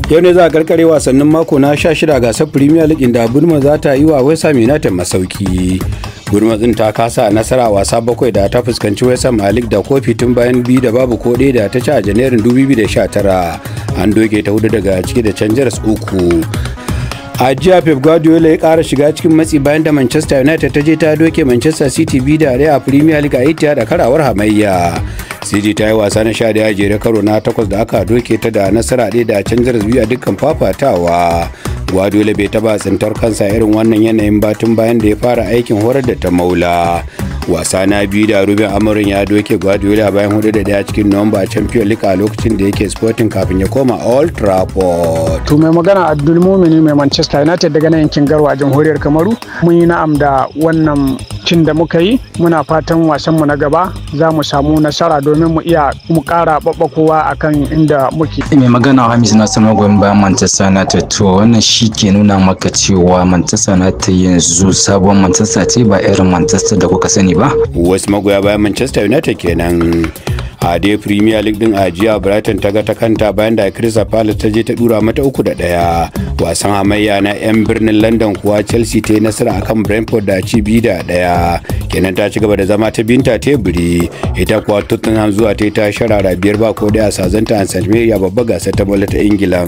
Yau ne za a karkare wasannin mako na 16 gasar Premier League inda Bournemouth za ta yi wa West Ham United masauki. Bournemouth din ta kasa nasara wasa 7 da ta fuskanci West Ham a League da kofi tun bayan 2 da babu ko ɗaya da ta ci a Janairun 2019. An doke ta 4 daga ciki da Rangers 3. A jiya Pep Guardiola ya ƙara shiga cikin matsi bayan da Manchester United ta je ta doke Manchester City 2 da a Premier League a Etihad da karawar hamayya. City ta yi wasa na 11 a jere karo na 8 da aka doke ta da nasara ɗaya da Rangers 2 a dukkan fafatawa. Guardiola bai taba tsintar kansa irin wannan yanayin batun bayan da ya fara aikin horar da ta maula. Wasa na biyu da Ruben Amorim ya doke Guardiola bayan 4-1 cikin Nuwamba Champions League a lokacin da yake Sporting kafin ya koma Old Trafford. To mai magana Abdul Mumini mai Manchester United daga nan yankin Garwa a jamhuriyar Kamaru. Mun yi na'am da wannan cin da muka yi, muna fatan wasanmu na gaba za mu samu nasara domin mu iya mu ƙara ɓaɓɓakowa akan inda muke. Mai magana Hamis na sama goyon bayan Manchester United, to wannan shi ke nuna maka cewa Manchester United yanzu sabon Manchester ce ba irin Manchester da kuka sani ba. Wasu magoya bayan Manchester United kenan. A dai Premier League din a jiya Brighton ta ga ta kanta bayan da Crystal Palace ta je ta dura mata 3-1. Wasan hamayya na 'yan birnin London kuwa Chelsea ta yi nasara akan Brentford da ci 2-1. Kenan ta ci gaba da zama ta binta teburi. Ita kuwa Tottenham zuwa ta yi ta sharara 5 ba ko da a sazanta a St. Mirren babbar gasar ta bola ta Ingila.